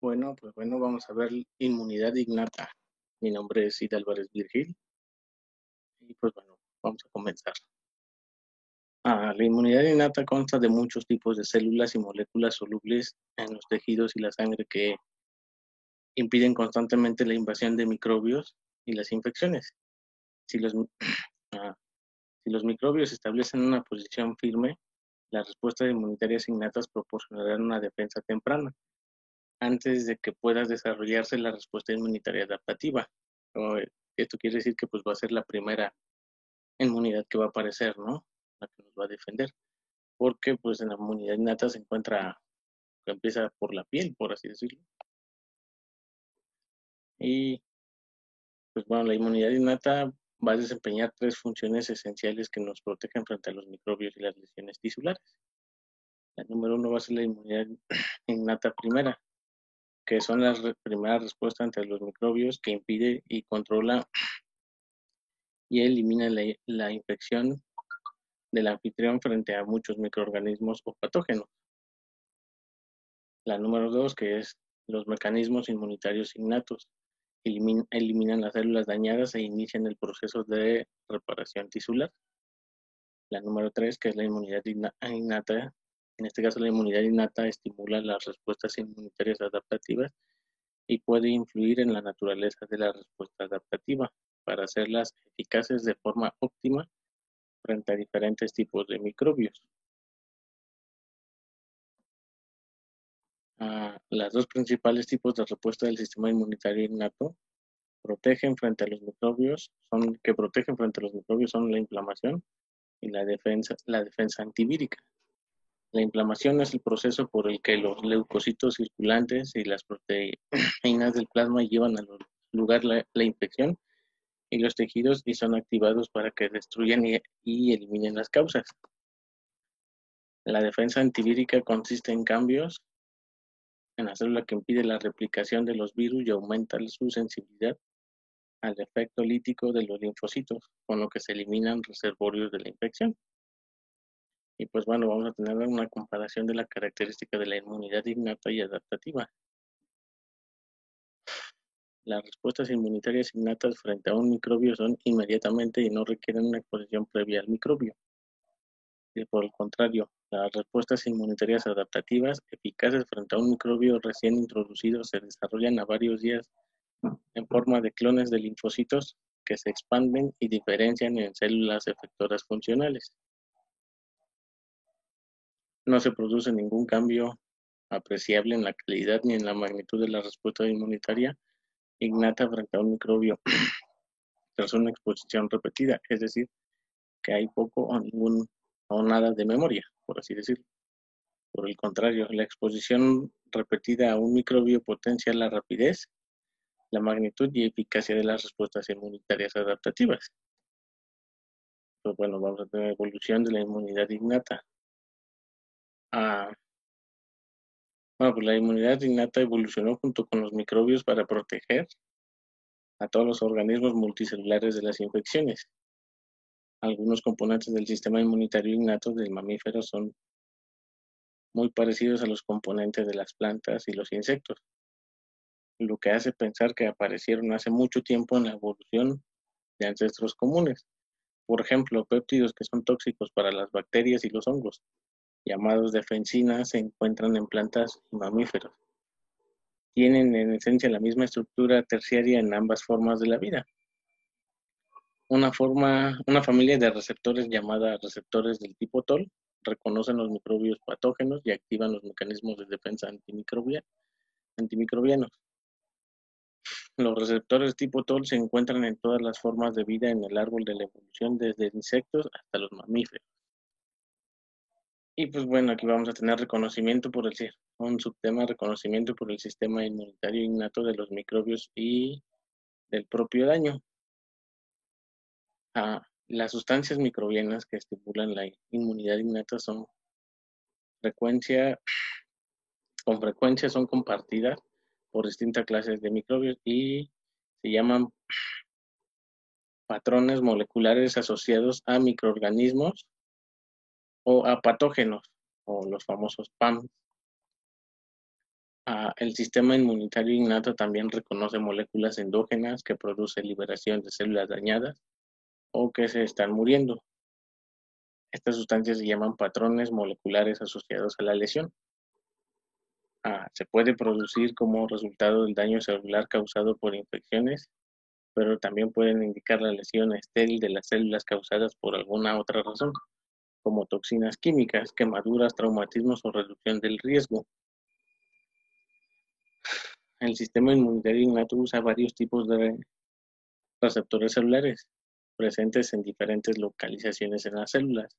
Bueno, vamos a ver inmunidad innata. Mi nombre es Ida Álvarez Virgil y pues bueno, vamos a comenzar. La inmunidad innata consta de muchos tipos de células y moléculas solubles en los tejidos y la sangre que impiden constantemente la invasión de microbios y las infecciones. Si los, ah, si los microbios establecen una posición firme, las respuestas inmunitarias innatas proporcionarán una defensa temprana, antes de que pueda desarrollarse la respuesta inmunitaria adaptativa. Esto quiere decir que pues va a ser la primera inmunidad que va a aparecer, ¿no? La que nos va a defender. Porque pues en la inmunidad innata se encuentra, que empieza por la piel, por así decirlo. Y pues bueno, la inmunidad innata va a desempeñar tres funciones esenciales que nos protegen frente a los microbios y las lesiones tisulares. La número uno va a ser la inmunidad innata primera, que son las primeras respuestas ante los microbios que impide y controla y elimina la infección del anfitrión frente a muchos microorganismos o patógenos. La número dos, que es los mecanismos inmunitarios innatos, eliminan las células dañadas e inician el proceso de reparación tisular. La número tres, que es la inmunidad innata, en este caso la inmunidad innata estimula las respuestas inmunitarias adaptativas y puede influir en la naturaleza de la respuesta adaptativa para hacerlas eficaces de forma óptima frente a diferentes tipos de microbios. Las dos principales tipos de respuesta del sistema inmunitario innato protegen frente a los microbios son la inflamación y la defensa antivírica. La inflamación es el proceso por el que los leucocitos circulantes y las proteínas del plasma llevan al lugar la infección y los tejidos y son activados para que destruyan y eliminen las causas. La defensa antivírica consiste en cambios en la célula que impide la replicación de los virus y aumenta su sensibilidad al efecto lítico de los linfocitos, con lo que se eliminan reservorios de la infección. Y pues bueno, vamos a tener una comparación de la característica de la inmunidad innata y adaptativa. Las respuestas inmunitarias innatas frente a un microbio son inmediatamente y no requieren una exposición previa al microbio. Y por el contrario, las respuestas inmunitarias adaptativas eficaces frente a un microbio recién introducido se desarrollan a varios días en forma de clones de linfocitos que se expanden y diferencian en células efectoras funcionales. No se produce ningún cambio apreciable en la calidad ni en la magnitud de la respuesta inmunitaria innata frente a un microbio tras una exposición repetida, es decir, que hay poco o nada de memoria, por así decirlo. Por el contrario, la exposición repetida a un microbio potencia la rapidez, la magnitud y eficacia de las respuestas inmunitarias adaptativas. Pues bueno, vamos a tener evolución de la inmunidad innata. Pues la inmunidad innata evolucionó junto con los microbios para proteger a todos los organismos multicelulares de las infecciones. Algunos componentes del sistema inmunitario innato del mamífero son muy parecidos a los componentes de las plantas y los insectos, lo que hace pensar que aparecieron hace mucho tiempo en la evolución de ancestros comunes. Por ejemplo, péptidos que son tóxicos para las bacterias y los hongos, llamados defensinas, se encuentran en plantas y mamíferos. Tienen en esencia la misma estructura terciaria en ambas formas de la vida. Una familia de receptores llamada receptores del tipo TOL reconocen los microbios patógenos y activan los mecanismos de defensa antimicrobianos. Los receptores tipo TOL se encuentran en todas las formas de vida en el árbol de la evolución, desde insectos hasta los mamíferos. Y pues bueno, aquí vamos a tener un subtema reconocimiento por el sistema inmunitario innato de los microbios y del propio daño. Las sustancias microbianas que estimulan la inmunidad innata con frecuencia son compartidas por distintas clases de microbios y se llaman patrones moleculares asociados a microorganismos o a patógenos, o los famosos PAMs. El sistema inmunitario innato también reconoce moléculas endógenas que producen liberación de células dañadas o que se están muriendo. Estas sustancias se llaman patrones moleculares asociados a la lesión. Se puede producir como resultado del daño celular causado por infecciones, pero también pueden indicar la lesión estéril de las células causadas por alguna otra razón, como toxinas químicas, quemaduras, traumatismos o reducción del riesgo. El sistema inmunitario innato usa varios tipos de receptores celulares presentes en diferentes localizaciones en las células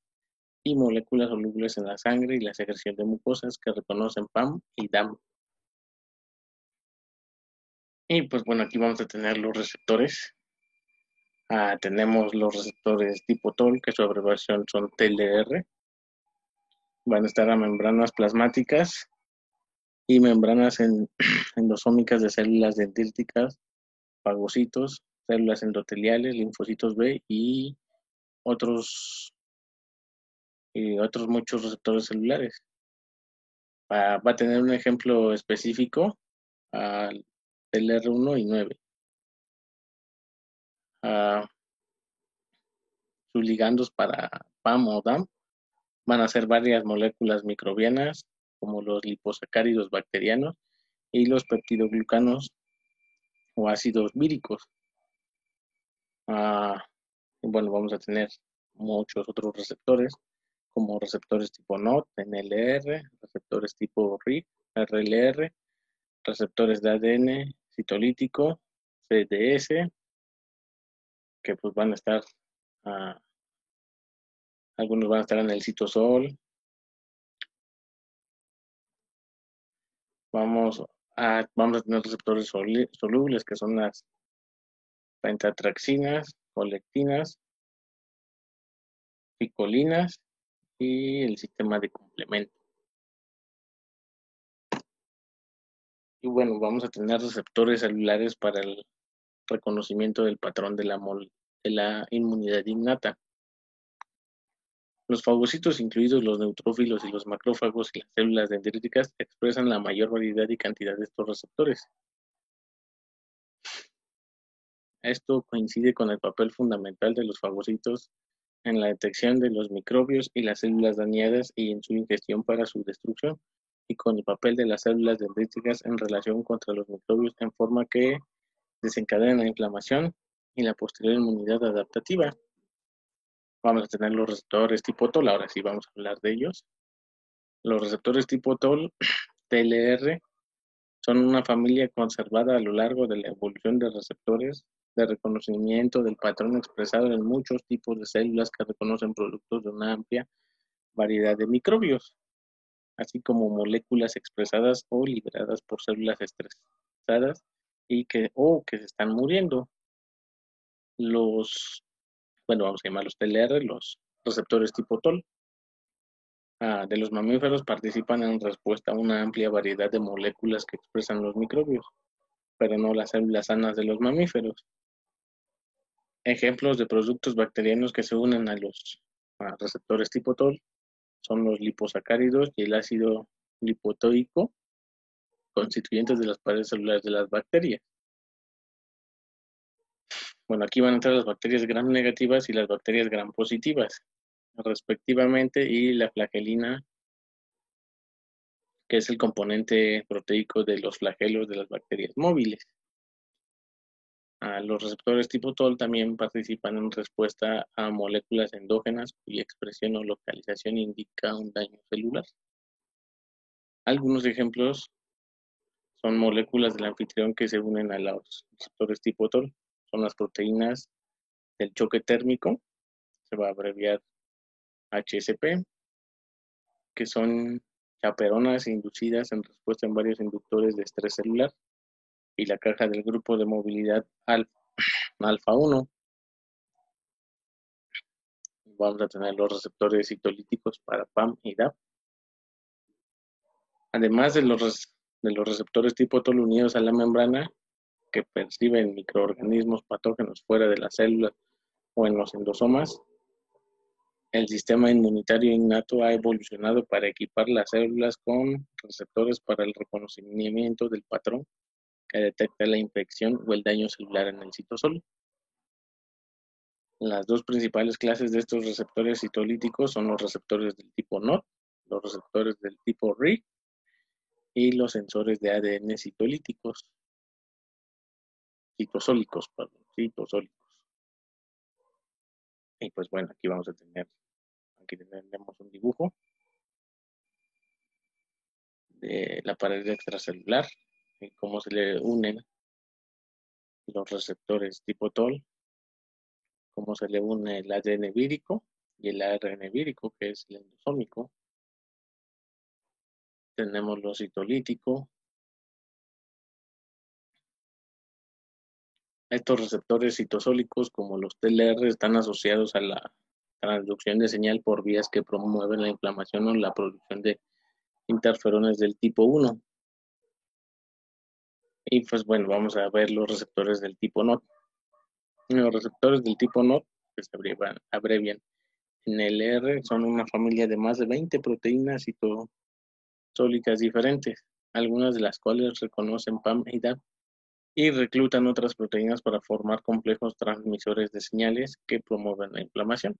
y moléculas solubles en la sangre y la secreción de mucosas que reconocen PAM y DAM. Y pues bueno, aquí vamos a tener los receptores. Tenemos los receptores tipo TOL, que su abreviación son TLR. Van a estar a membranas plasmáticas y membranas endosómicas de células dendríticas, fagocitos, células endoteliales, linfocitos B y otros muchos receptores celulares. Va a tener un ejemplo específico al TLR1 y 9. Sus ligandos para PAM o DAM van a ser varias moléculas microbianas, como los liposacáridos bacterianos y los peptidoglucanos o ácidos víricos. Bueno, vamos a tener muchos otros receptores, como receptores tipo NOT, NLR, receptores tipo RIG, RLR, receptores de ADN citolítico, CDS, que pues van a estar, algunos van a estar en el citosol. Vamos a tener receptores solubles, que son las pentatraxinas, colectinas, picolinas y el sistema de complemento. Y bueno, vamos a tener receptores celulares para el reconocimiento del patrón de la inmunidad innata. Los fagocitos, incluidos los neutrófilos y los macrófagos y las células dendríticas, expresan la mayor variedad y cantidad de estos receptores. Esto coincide con el papel fundamental de los fagocitos en la detección de los microbios y las células dañadas y en su ingestión para su destrucción, y con el papel de las células dendríticas en relación contra los microbios en forma que desencadenan la inflamación y la posterior inmunidad adaptativa. Vamos a tener los receptores tipo TOL, ahora sí vamos a hablar de ellos. Los receptores tipo TOL, TLR, son una familia conservada a lo largo de la evolución de receptores de reconocimiento del patrón expresado en muchos tipos de células que reconocen productos de una amplia variedad de microbios, así como moléculas expresadas o liberadas por células estresadas y que se están muriendo. Vamos a llamarlos TLR, los receptores tipo TOL. De los mamíferos participan en respuesta a una amplia variedad de moléculas que expresan los microbios, pero no las células sanas de los mamíferos. Ejemplos de productos bacterianos que se unen a los receptores tipo TOL son los liposacáridos y el ácido lipoico, constituyentes de las paredes celulares de las bacterias. Bueno, aquí van a entrar las bacterias gram negativas y las bacterias gram positivas, respectivamente, y la flagelina, que es el componente proteico de los flagelos de las bacterias móviles. Los receptores tipo TOL también participan en respuesta a moléculas endógenas cuya expresión o localización indica un daño celular. Algunos ejemplos son moléculas del anfitrión que se unen a los receptores tipo TOL. Son las proteínas del choque térmico, se va a abreviar HSP, que son chaperonas inducidas en respuesta en varios inductores de estrés celular, y la caja del grupo de movilidad alfa 1. Vamos a tener los receptores citolíticos para PAM y DAP. Además de los receptores tipo TOL unidos a la membrana, que perciben microorganismos patógenos fuera de la célula o en los endosomas, El sistema inmunitario innato ha evolucionado para equipar las células con receptores para el reconocimiento del patrón que detecta la infección o el daño celular en el citosol. Las dos principales clases de estos receptores citolíticos son los receptores del tipo NOT, los receptores del tipo RIG y los sensores de ADN citosólicos. Y pues bueno, aquí tenemos un dibujo de la pared extracelular y cómo se le unen los receptores tipo TOL, cómo se le une el ADN vírico y el ARN vírico, que es el endosómico. Tenemos lo citolítico. Estos receptores citosólicos, como los TLR, están asociados a la transducción de señal por vías que promueven la inflamación o la producción de interferones del tipo 1. Y pues bueno, vamos a ver los receptores del tipo NOT. Los receptores del tipo NOT, que se abrevian NLR, son una familia de más de 20 proteínas citosólicas diferentes, algunas de las cuales reconocen PAM y DAP y reclutan otras proteínas para formar complejos transmisores de señales que promueven la inflamación.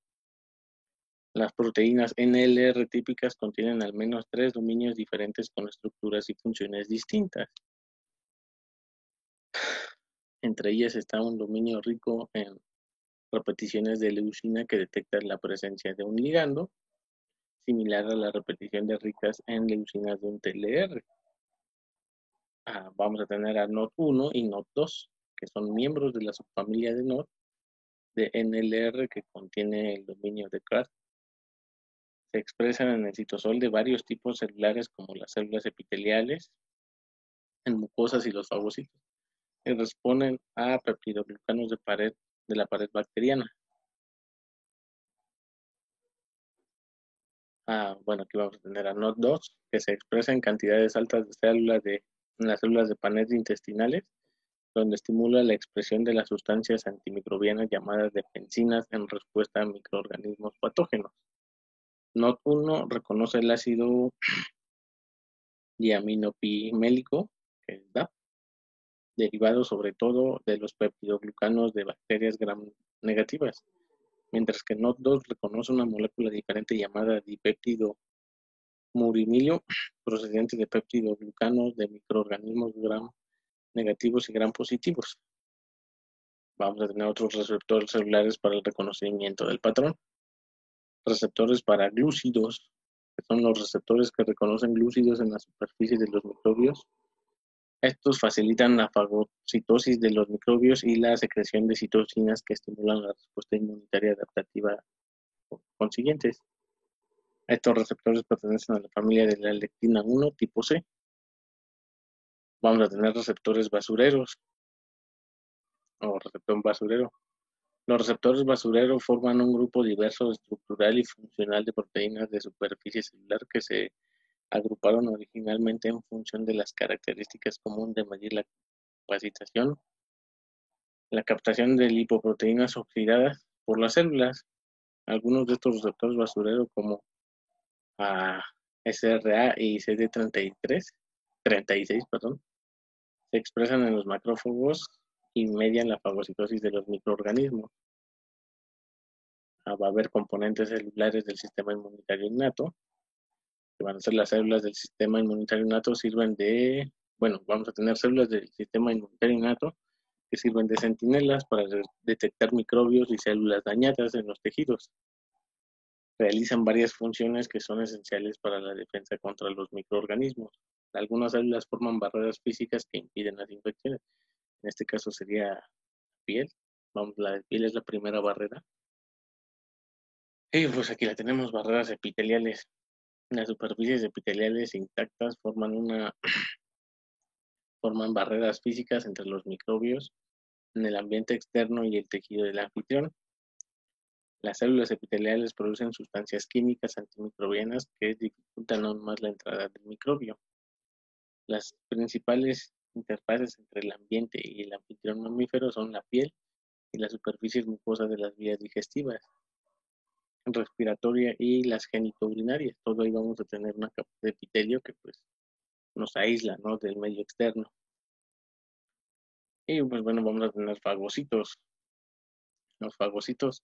Las proteínas NLR típicas contienen al menos 3 dominios diferentes con estructuras y funciones distintas. Entre ellas está un dominio rico en repeticiones de leucina que detecta la presencia de un ligando, similar a la repetición de ricas en leucinas de un TLR. Vamos a tener a NOT1 y NOT2, que son miembros de la subfamilia de NOT de NLR que contiene el dominio de CRAT. Se expresan en el citosol de varios tipos celulares como las células epiteliales, en mucosas y los fagocitos, y responden a peptidoglucanos de la pared bacteriana. Bueno, aquí vamos a tener a NOT2, que se expresa en cantidades altas de células en las células de pared intestinales, donde estimula la expresión de las sustancias antimicrobianas llamadas defensinas en respuesta a microorganismos patógenos. NOT1 reconoce el ácido diaminopimélico, que es DAP, derivado sobre todo de los peptidoglucanos de bacterias gram negativas, mientras que NOT2 reconoce una molécula diferente llamada dipéptido murinilo, procedente de peptidoglucanos de microorganismos gram negativos y gram positivos. Vamos a tener otros receptores celulares para el reconocimiento del patrón. Receptores para glúcidos, que son los receptores que reconocen glúcidos en la superficie de los microbios. Estos facilitan la fagocitosis de los microbios y la secreción de citocinas que estimulan la respuesta inmunitaria adaptativa consiguientes. Estos receptores pertenecen a la familia de la lectina 1 tipo C. Vamos a tener receptores basureros o receptor basurero. Los receptores basurero forman un grupo diverso estructural y funcional de proteínas de superficie celular que se agruparon originalmente en función de las características comunes de medir la capacitación, la captación de lipoproteínas oxidadas por las células. Algunos de estos receptores basurero como SRA y CD36, se expresan en los macrófagos y median la fagocitosis de los microorganismos. Va a haber componentes celulares del sistema inmunitario innato, que van a ser las células del sistema inmunitario innato, vamos a tener células del sistema inmunitario innato que sirven de centinelas para detectar microbios y células dañadas en los tejidos. Realizan varias funciones que son esenciales para la defensa contra los microorganismos. Algunas células forman barreras físicas que impiden las infecciones. En este caso sería la piel. La piel es la primera barrera. Y pues aquí la tenemos, barreras epiteliales. Las superficies epiteliales intactas forman barreras físicas entre los microbios en el ambiente externo y el tejido del anfitrión. Las células epiteliales producen sustancias químicas antimicrobianas que dificultan aún más la entrada del microbio. Las principales interfaces entre el ambiente y el anfitrión mamífero son la piel y las superficies mucosas de las vías digestivas. respiratoria y las genitourinarias. Todo ahí vamos a tener una capa de epitelio que pues nos aísla, ¿no?, del medio externo. Y pues bueno, vamos a tener fagocitos. Los fagocitos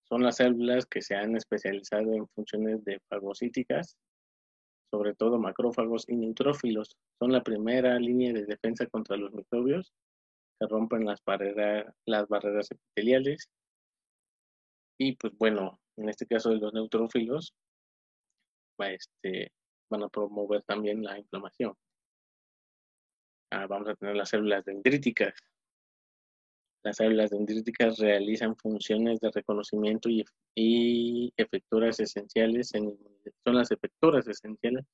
son las células que se han especializado en funciones de fagocíticas, sobre todo macrófagos y neutrófilos. Son la primera línea de defensa contra los microbios que rompen las barreras epiteliales. Y pues bueno, en este caso de los neutrófilos, van a promover también la inflamación. Vamos a tener las células dendríticas. Las células dendríticas realizan funciones de reconocimiento y efectoras esenciales son las efectoras esenciales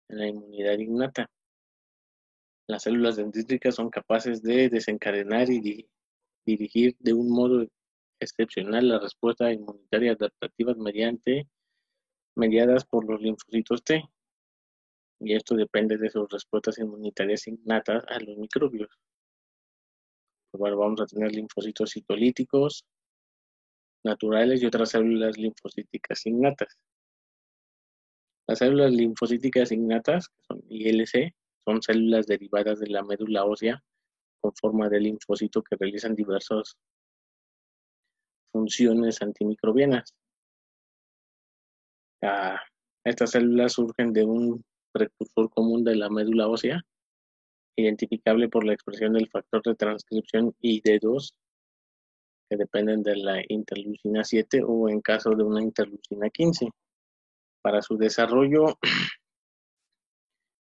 en la inmunidad innata. Las células dendríticas son capaces de desencadenar y dirigir de un modo excepcional la respuesta inmunitaria adaptativa mediadas por los linfocitos T. Y esto depende de sus respuestas inmunitarias innatas a los microbios. Pues bueno, vamos a tener linfocitos citolíticos naturales y otras células linfocíticas innatas. Las células linfocíticas innatas, que son ILC, son células derivadas de la médula ósea con forma de linfocito que realizan diversas funciones antimicrobianas. Estas células surgen de un precursor común de la médula ósea, identificable por la expresión del factor de transcripción ID2, que dependen de la interleucina 7 o en caso de una interleucina 15. Para su desarrollo,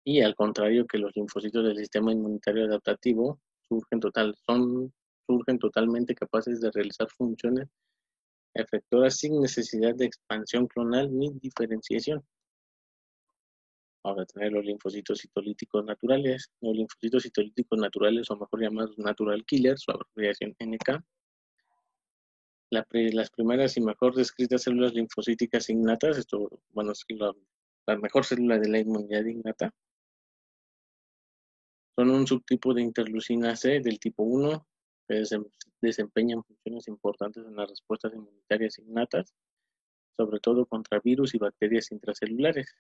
y al contrario que los linfocitos del sistema inmunitario adaptativo, surgen totalmente capaces de realizar funciones efectoras sin necesidad de expansión clonal ni diferenciación. Vamos a tener los linfocitos citolíticos naturales. Los linfocitos citolíticos naturales, o mejor llamados natural killers, su abreviación NK. Las primeras y mejor descritas células linfocíticas innatas, es la mejor célula de la inmunidad innata, son un subtipo de interleucina C del tipo 1 que desempeñan funciones importantes en las respuestas inmunitarias innatas, sobre todo contra virus y bacterias intracelulares.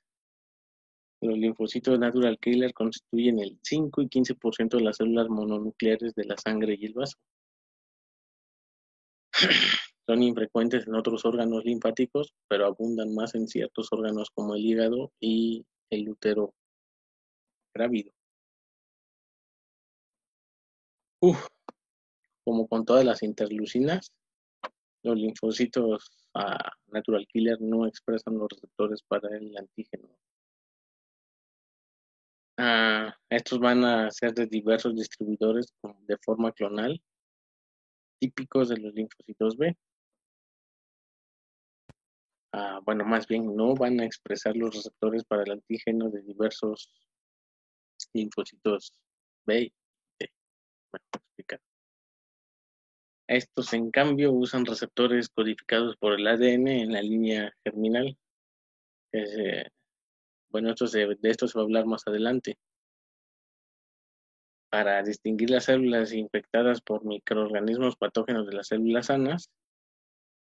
Los linfocitos natural killer constituyen el 5 y 15% de las células mononucleares de la sangre y el vaso. Son infrecuentes en otros órganos linfáticos, pero abundan más en ciertos órganos como el hígado y el útero grávido. Como con todas las interleucinas, los linfocitos natural killer no expresan los receptores para el antígeno. Estos van a ser de diversos distribuidores de forma clonal, típicos de los linfocitos B. Más bien no van a expresar los receptores para el antígeno de diversos linfocitos B y T. Explicar. Estos, en cambio, usan receptores codificados por el ADN en la línea germinal. De esto se va a hablar más adelante. Para distinguir las células infectadas por microorganismos patógenos de las células sanas,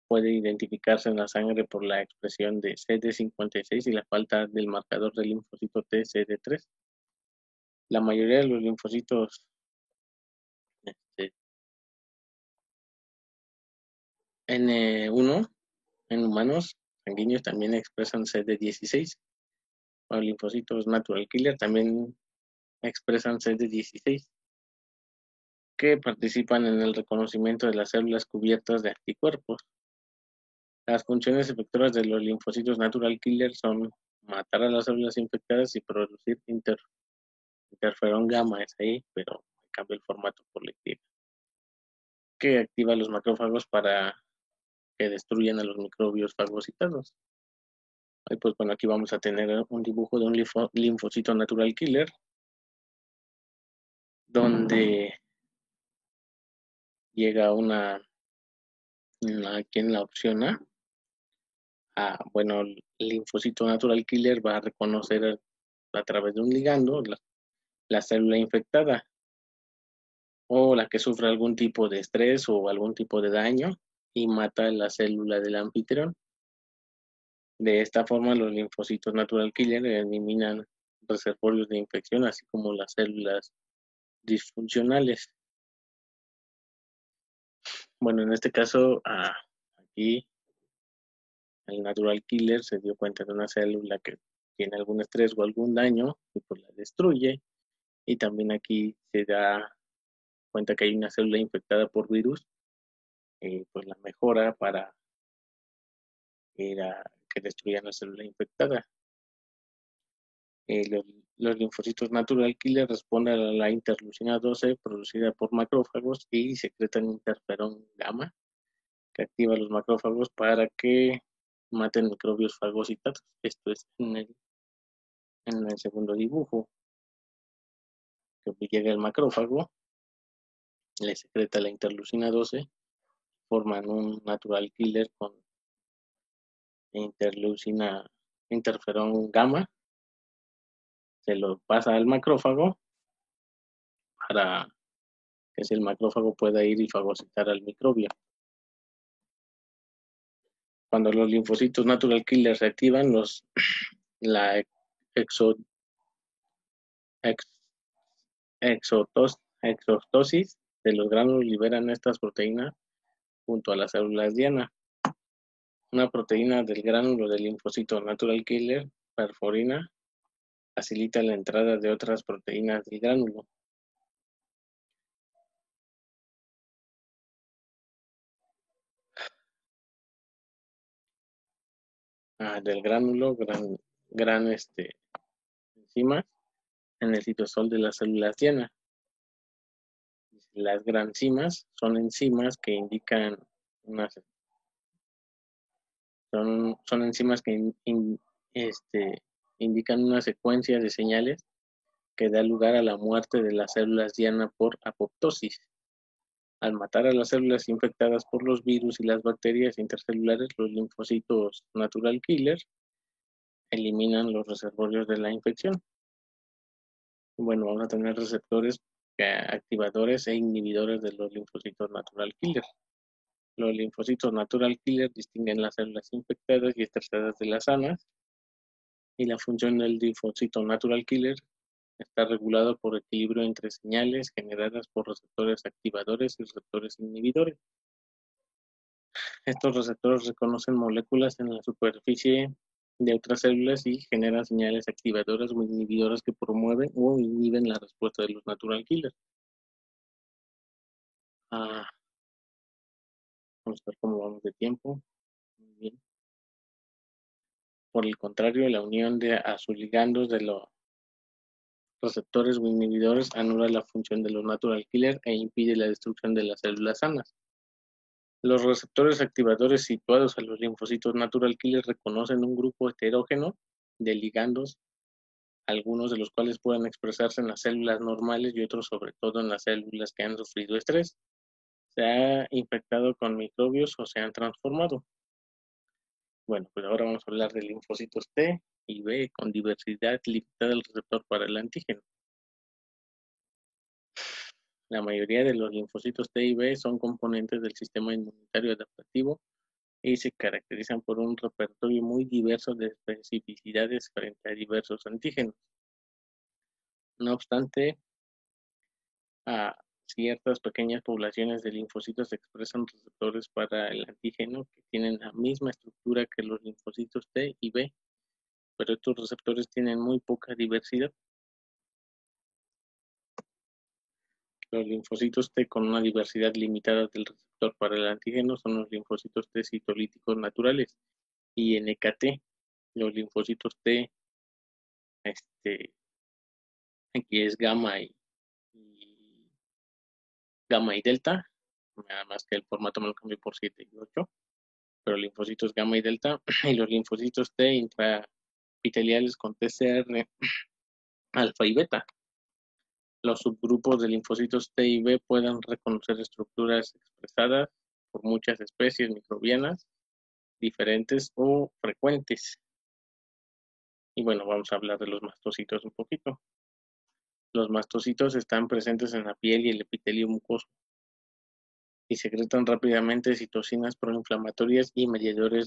puede identificarse en la sangre por la expresión de CD56 y la falta del marcador del linfocito T CD3. La mayoría de los linfocitos N1 en humanos sanguíneos también expresan CD16. Los linfocitos natural killer también expresan CD16, que participan en el reconocimiento de las células cubiertas de anticuerpos. Las funciones efectoras de los linfocitos natural killer son matar a las células infectadas y producir interferón gamma, es ahí, pero cambia el formato por lectina, que activa los macrófagos para que destruyan a los microbios fagocitados. Pues bueno, aquí vamos a tener un dibujo de un linfocito natural killer, donde llega aquí en la opción el linfocito natural killer va a reconocer a través de un ligando la célula infectada o la que sufre algún tipo de estrés o algún tipo de daño y mata la célula del anfitrión. De esta forma, los linfocitos natural killer eliminan reservorios de infección, así como las células disfuncionales. Bueno, en este caso, aquí el natural killer se dio cuenta de una célula que tiene algún estrés o algún daño y pues la destruye. Y también aquí se da cuenta que hay una célula infectada por virus, pues la mejora para que destruyan la célula infectada. Los linfocitos natural killer responden a la interleucina 12 producida por macrófagos y secretan interferón gamma que activa los macrófagos para que maten microbios fagocitados. Esto es en el segundo dibujo, que llega el macrófago, le secreta la interleucina 12, forman un natural killer con interferón gamma, se lo pasa al macrófago para que el macrófago pueda ir y fagocitar al microbio. Cuando los linfocitos natural killer se activan, la exo, ex, exotosis de los gránulos liberan estas proteínas junto a las células diana. Una proteína del gránulo del linfocito natural killer, perforina, facilita la entrada de otras proteínas del gránulo. Del gránulo, enzimas en el citosol de las células diana. Las granzimas son enzimas que indican son enzimas que indican una secuencia de señales que da lugar a la muerte de las células diana por apoptosis. Al matar a las células infectadas por los virus y las bacterias intercelulares, los linfocitos natural killer eliminan los reservorios de la infección. Bueno, vamos a tener receptores activadores e inhibidores de los linfocitos natural killer. Los linfocitos natural killer distinguen las células infectadas y estresadas de las sanas, y la función del linfocito natural killer está regulado por equilibrio entre señales generadas por receptores activadores y receptores inhibidores. Estos receptores reconocen moléculas en la superficie de otras células y generan señales activadoras o inhibidoras que promueven o inhiben la respuesta de los natural killers. Vamos a ver cómo vamos de tiempo. Muy bien. Por el contrario, la unión de azulligandos de los receptores o inhibidores anula la función de los natural killers e impide la destrucción de las células sanas. Los receptores activadores situados a los linfocitos natural killers reconocen un grupo heterógeno de ligandos, algunos de los cuales pueden expresarse en las células normales y otros sobre todo en las células que han sufrido estrés, se ha infectado con microbios o se han transformado. Bueno, pues ahora vamos a hablar de linfocitos T y B con diversidad limitada del receptor para el antígeno. La mayoría de los linfocitos T y B son componentes del sistema inmunitario adaptativo y se caracterizan por un repertorio muy diverso de especificidades frente a diversos antígenos. No obstante, ciertas pequeñas poblaciones de linfocitos expresan receptores para el antígeno que tienen la misma estructura que los linfocitos T y B, pero estos receptores tienen muy poca diversidad. Los linfocitos T con una diversidad limitada del receptor para el antígeno son los linfocitos T citolíticos naturales y NKT. Los linfocitos T, aquí es gamma y delta, nada más que el formato me lo cambié por 7 y 8, pero linfocitos gamma y delta, y los linfocitos T intraepiteliales con TCR alfa y beta. Los subgrupos de linfocitos T y B pueden reconocer estructuras expresadas por muchas especies microbianas diferentes o frecuentes. Y bueno, vamos a hablar de los mastocitos un poquito. Los mastocitos están presentes en la piel y el epitelio mucoso y secretan rápidamente citocinas proinflamatorias y mediadores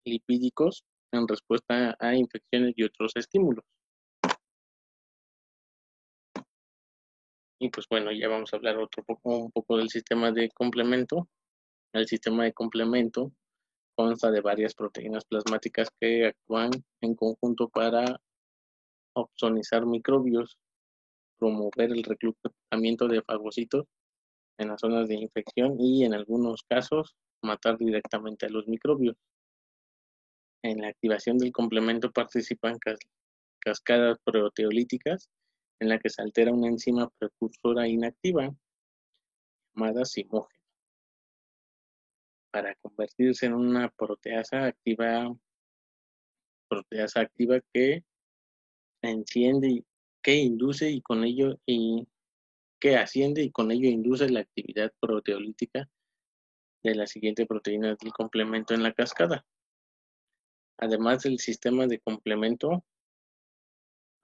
lipídicos en respuesta a infecciones y otros estímulos. Y pues bueno, ya vamos a hablar un poco del sistema de complemento. El sistema de complemento consta de varias proteínas plasmáticas que actúan en conjunto para opsonizar microbios, promover el reclutamiento de fagocitos en las zonas de infección y, en algunos casos, matar directamente a los microbios. En la activación del complemento participan cascadas proteolíticas en la que se altera una enzima precursora inactiva llamada simógena para convertirse en una proteasa activa que enciende, que induce y con ello que asciende y con ello induce la actividad proteolítica de la siguiente proteína del complemento en la cascada. Además del sistema de complemento,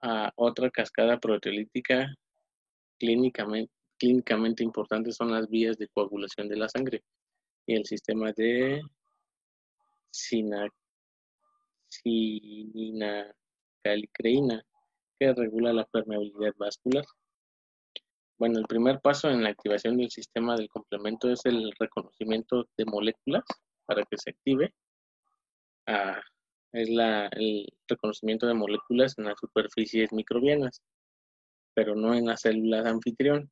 a otra cascada proteolítica clínicamente importante son las vías de coagulación de la sangre y el sistema de cininacalcreína que regula la permeabilidad vascular. Bueno, el primer paso en la activación del sistema del complemento es el reconocimiento de moléculas para que se active. Es el reconocimiento de moléculas en las superficies microbianas, pero no en las células anfitrión.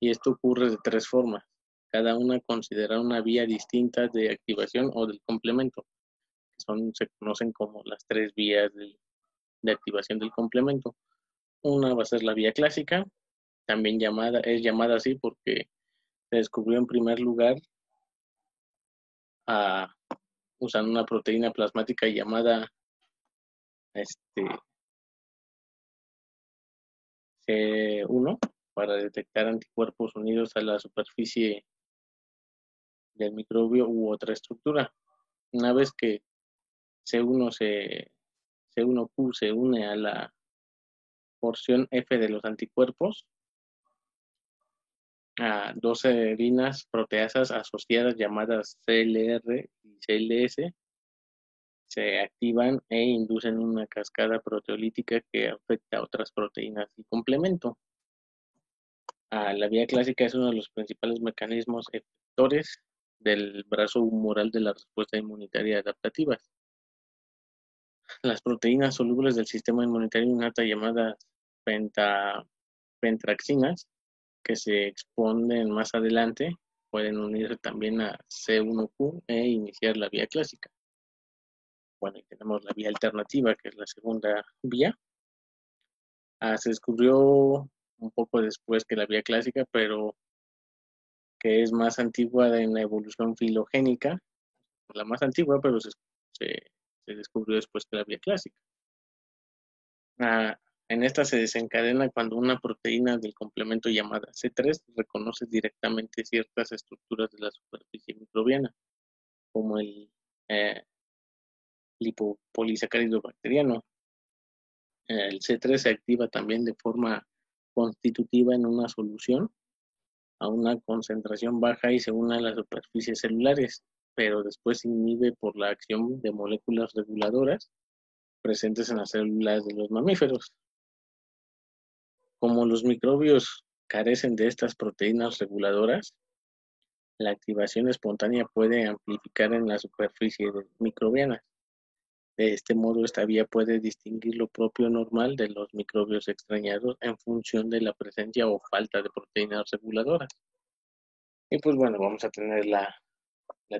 Y esto ocurre de tres formas, cada una considera una vía distinta de activación o del complemento, que se conocen como las tres vías de activación del complemento. Una va a ser la vía clásica, también es llamada así porque se descubrió en primer lugar usando una proteína plasmática llamada C1 para detectar anticuerpos unidos a la superficie del microbio u otra estructura. Una vez que C1Q se une a la porción F de los anticuerpos, a dos serinas proteasas asociadas llamadas CLR y CLS se activan e inducen una cascada proteolítica que afecta a otras proteínas y complemento. La vía clásica es uno de los principales mecanismos efectores del brazo humoral de la respuesta inmunitaria adaptativa. Las proteínas solubles del sistema inmunitario innata llamadas pentraxinas, que se exponen más adelante, pueden unirse también a C1Q e iniciar la vía clásica. Bueno, y tenemos la vía alternativa, que es la segunda vía. Se descubrió un poco después que la vía clásica, pero que es más antigua en la evolución filogénica, la más antigua, pero se descubrió después que la vía clásica. En esta se desencadena cuando una proteína del complemento llamada C3 reconoce directamente ciertas estructuras de la superficie microbiana, como el lipopolisacárido bacteriano. El C3 se activa también de forma constitutiva en una solución a una concentración baja y se une a las superficies celulares, pero después se inhibe por la acción de moléculas reguladoras presentes en las células de los mamíferos. Como los microbios carecen de estas proteínas reguladoras, la activación espontánea puede amplificar en la superficie microbiana. De este modo, esta vía puede distinguir lo propio normal de los microbios extrañados en función de la presencia o falta de proteínas reguladoras. Y pues bueno, vamos a tener la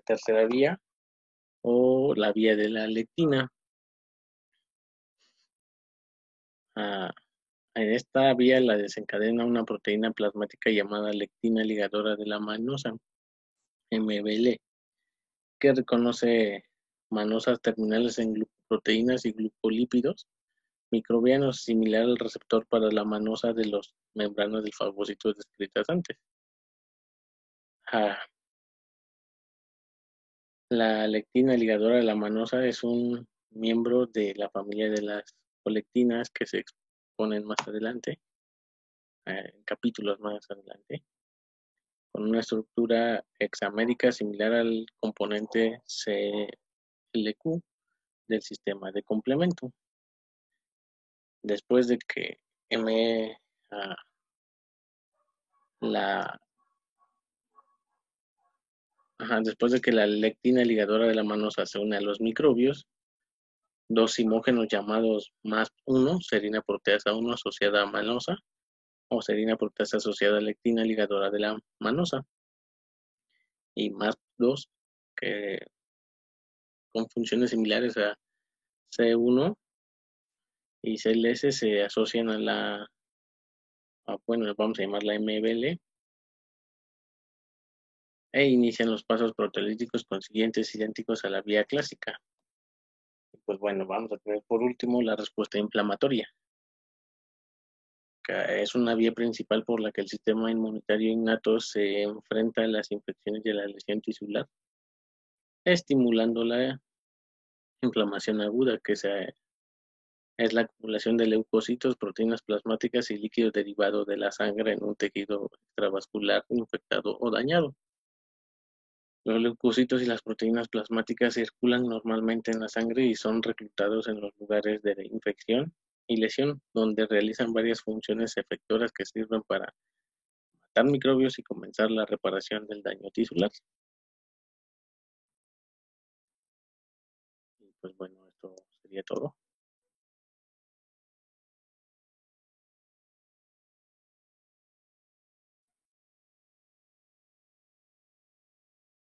tercera vía o la vía de la lectina. En esta vía la desencadena una proteína plasmática llamada lectina ligadora de la manosa, MBL, que reconoce manosas terminales en glucoproteínas y glucolípidos microbianos, similar al receptor para la manosa de las membranas del fagocito descritas antes. La lectina ligadora de la manosa es un miembro de la familia de las colectinas que se exponen más adelante, en capítulos más adelante, con una estructura hexamérica similar al componente LQ del sistema de complemento. Después de que M, después de que la lectina ligadora de la manosa se une a los microbios, dos simógenos llamados MASP1, serina proteasa 1 asociada a manosa, o serina proteasa asociada a lectina ligadora de la manosa, y MASP2, que con funciones similares a C1 y CLS se asocian vamos a llamarla MBL, e inician los pasos proteolíticos consiguientes idénticos a la vía clásica. Pues bueno, vamos a tener por último la respuesta inflamatoria, que es una vía principal por la que el sistema inmunitario innato se enfrenta a las infecciones y a la lesión tisular, estimulando la inflamación aguda, que es la acumulación de leucocitos, proteínas plasmáticas y líquido derivado de la sangre en un tejido extravascular infectado o dañado. Los leucocitos y las proteínas plasmáticas circulan normalmente en la sangre y son reclutados en los lugares de infección y lesión, donde realizan varias funciones efectoras que sirven para matar microbios y comenzar la reparación del daño tisular. Y pues bueno, esto sería todo.